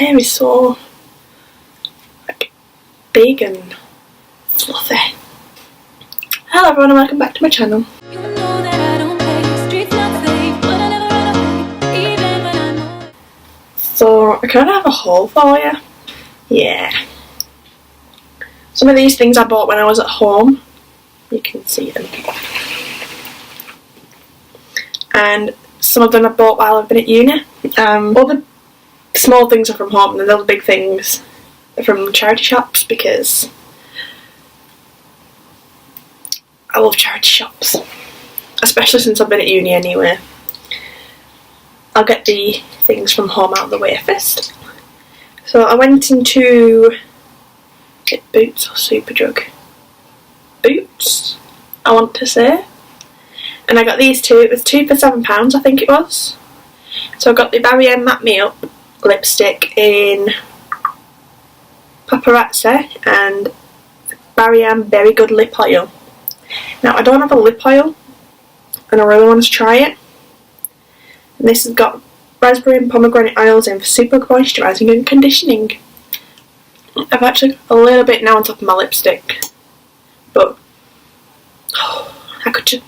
hair is so like big and fluffy. Hello everyone and welcome back to my channel. So I kind of have a haul for you. Yeah. Some of these things I bought when I was at home. You can see them. And some of them I bought while I've been at uni. All the small things are from home and the little big things are from charity shops because I love charity shops. Especially since I've been at uni anyway. I'll get the things from home out of the way first. So I went into Boots or Superdrug? Boots, I want to say. And I got these two. It was 2 for £7 I think it was. So I got the Barry Matte Me Up lipstick in Paparazzi and Barry Very Good Lip Oil. Now I don't have a lip oil and I really want to try it. And this has got raspberry and pomegranate oils in for super moisturising and conditioning. I've actually got a little bit now on top of my lipstick, but I could just...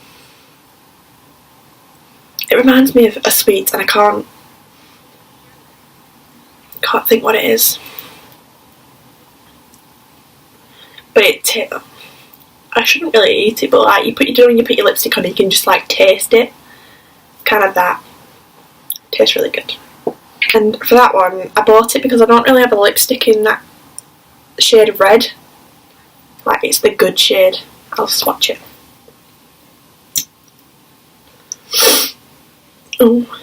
It reminds me of a sweet and I can't think what it is. But I shouldn't really eat it, but like when you put your lipstick on, you can just like taste it. Kind of that. Tastes really good. And for that one, I bought it because I don't really have a lipstick in that shade of red. Like, it's the good shade. I'll swatch it. Oh.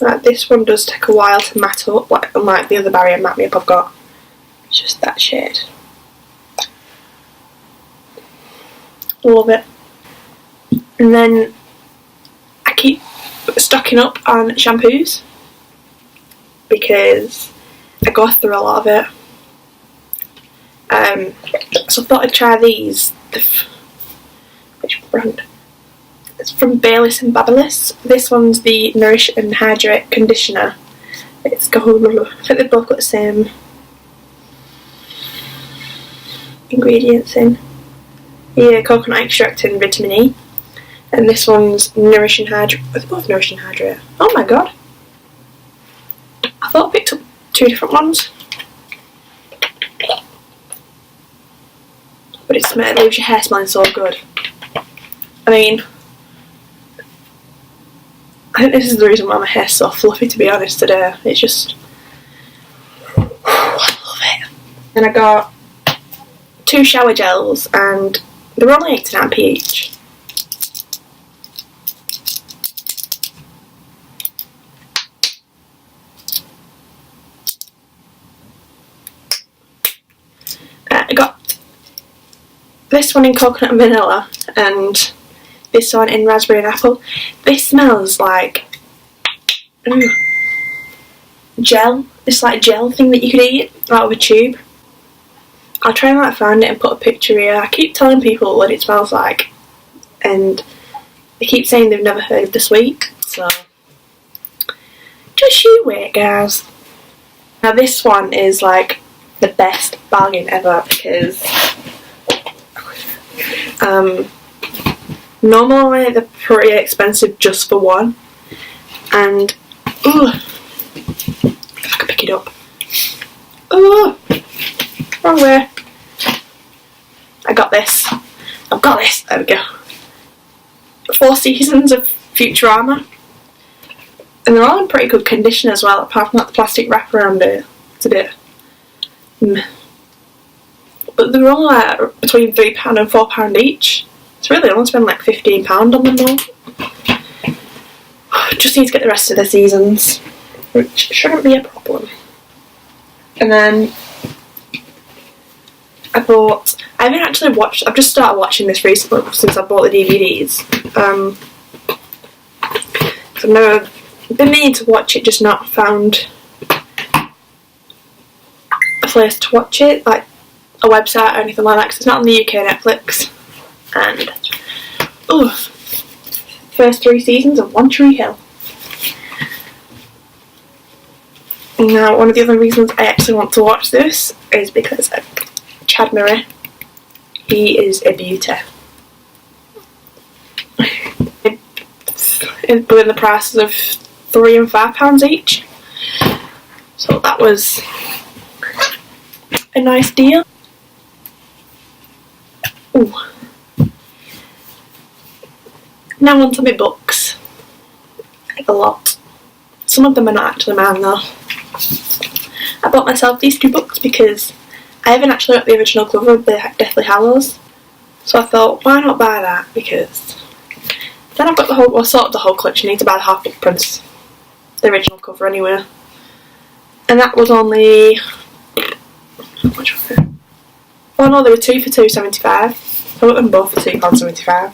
Like, this one does take a while to matte up, like, unlike the other Barry Matte Me Up I've got. It's just that shade. Love it. And then I keep stocking up on shampoos because I go through a lot of it. So I thought I'd try these. Which brand? It's from Baileys and Babyliss. This one's the Nourish and Hydrate Conditioner. It's got, I think they've both got the same ingredients in. Yeah, coconut extract and vitamin E. And this one's Nourish and Hydrate. Are they both Nourish and Hydrate? Oh my god. I thought I picked up 2 different ones. But it leaves your hair smelling so good. I mean, I think this is the reason why my hair's so fluffy, to be honest, today. It's just... I love it. And I got 2 shower gels and they're only 89p each. I got this one in coconut and vanilla and this one in raspberry and apple. This smells like gel. It's like a gel thing that you could eat out of a tube. I'll try and like find it and put a picture here. I keep telling people what it smells like and they keep saying they've never heard of the sweet, so just you wait, guys. Now this one is like the best bargain ever because normally they're pretty expensive just for one, and if I could pick it up, wrong way. I've got this, there we go. 4 seasons of Futurama, and they're all in pretty good condition as well, apart from that the plastic wrap around it. It's a bit but they're all like between £3 and £4 each. It's really only spend like £15 on them all. Just need to get the rest of the seasons, which shouldn't be a problem. And then I haven't actually watched, I've just started watching this recently since I bought the DVDs. I've never been meaning to watch it, just not found a place to watch it, like a website or anything like that, because it's not on the UK Netflix. And first 3 seasons of One Tree Hill. Now, one of the other reasons I actually want to watch this is because of Chad Murray. He is a beauty. It's within the prices of £3 and £5 each. So that was a nice deal. Ooh. Now on to my books. I have a lot. Some of them are not actually mine though. I bought myself these 2 books because I haven't actually got the original cover of the Deathly Hallows. So I thought, why not buy that? Because then I've got the whole, well, sort of the whole collection. I need to buy the Half-Blood Prince, the original cover anyway. And that was only, how much was it? Oh no, there were 2 for £2.75. I got them both for £2.75.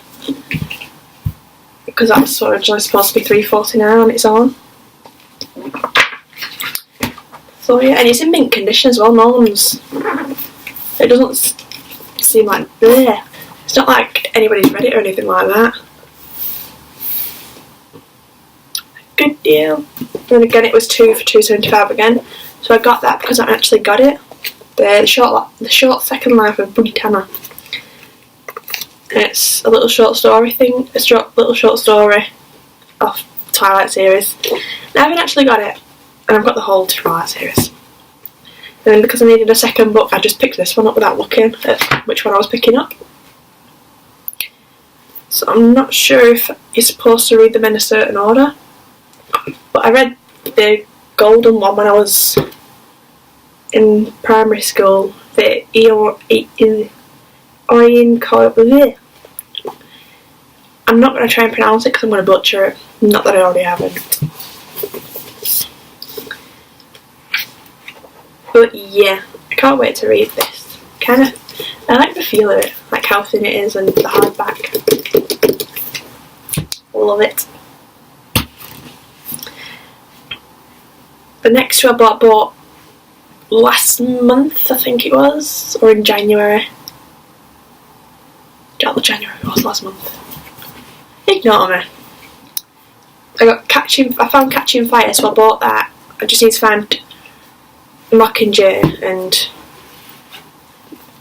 Because that was originally supposed to be £3.49 on its own. So yeah, and it's in mint condition as well. No one's, it doesn't seem like bleh. It's not like anybody's read it or anything like that. Good deal. And again, it was 2 for £2.75 again. So I got that because I actually got it. The short second life of Boogie Tanner. And it's a little short story thing. Little short story of Twilight series. And I haven't actually got it. And I've got the whole Twilight series. And then because I needed a second book, I just picked this one up without looking at which one I was picking up. So I'm not sure if you're supposed to read them in a certain order. But I read the golden one when I was in primary school. The I'm not going to try and pronounce it because I'm going to butcher it. Not that I already haven't. But yeah, I can't wait to read this. I like the feel of it, like how thin it is and the hardback. Love it. The next 2 I bought last month, I think it was, or in January. January was last month. Ignore me. I found Catching Fire, so I bought that. I just need to find Mockingjay and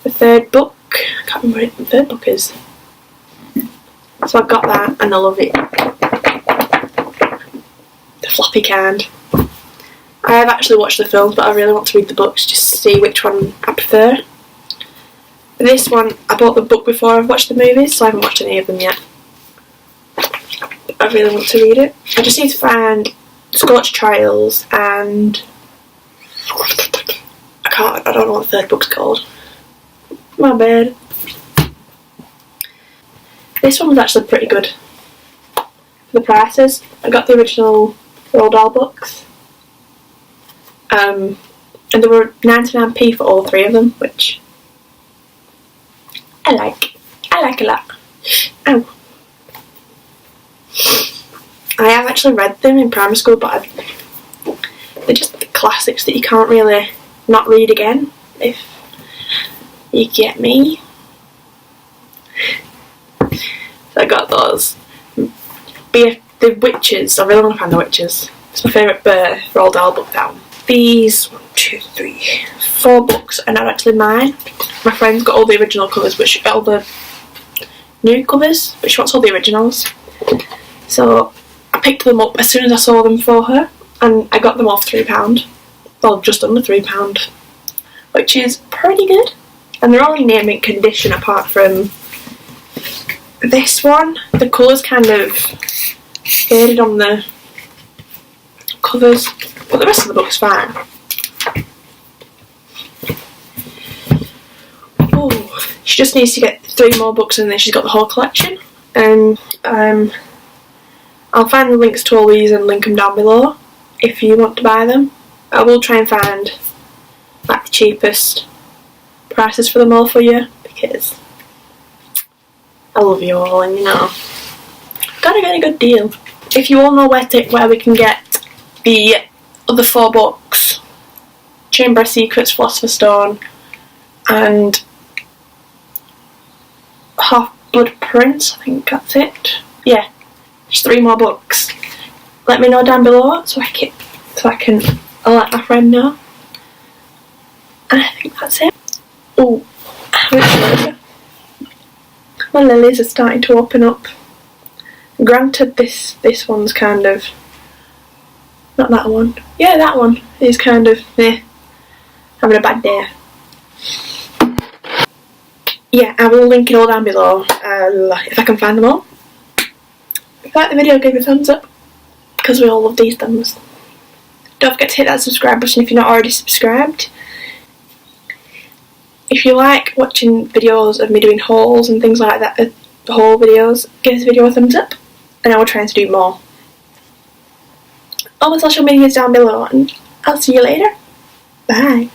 the 3rd book. I can't remember what the 3rd book is. So I got that and I love it. The floppy kind. I have actually watched the films, but I really want to read the books just to see which one I prefer. This one, I bought the book before I've watched the movies, so I haven't watched any of them yet. I really want to read it. I just need to find Scorched Trials and I don't know what the 3rd book's called. My bad. This one was actually pretty good. The prices, I got the original Roald Dahl books. And there were 99p for all 3 of them, which I like a lot. Ow. I have actually read them in primary school, but they're just the classics that you can't really not read again, if you get me. So I got those. The Witches, I really want to find the Witches. It's my favourite Roald Dahl book down. These 1, 2, 3, 4 books are not actually mine. My friend's got all the original covers, but she got all the new covers, but she wants all the originals. So I picked them up as soon as I saw them for her, and I got them off £3. Well, just under £3, which is pretty good. And they're all in near mint condition apart from this one. The colours kind of faded on the covers, but the rest of the book's fine. Oh, she just needs to get 3 more books and then she's got the whole collection. And I'll find the links to all these and link them down below if you want to buy them. I will try and find like the cheapest prices for them all for you because I love you all and you know, gotta get a good deal. If you all know where we can get the other 4 books, Chamber of Secrets, Philosopher's Stone and Half-Blood Prince, I think that's it. Yeah, there's 3 more books. Let me know down below so I can I'll let my friend know. And I think that's it. Oh, I haven't showed you. My lilies are starting to open up. Granted, this one's kind of, not that one. Yeah, that one is kind of having a bad day. Yeah, I will link it all down below if I can find them all. If you like the video, give it a thumbs up, because we all love these thumbs. Don't forget to hit that subscribe button if you're not already subscribed. If you like watching videos of me doing hauls and things like that, haul videos, give this video a thumbs up, and I will try to do more. All my social media is down below, and I'll see you later. Bye.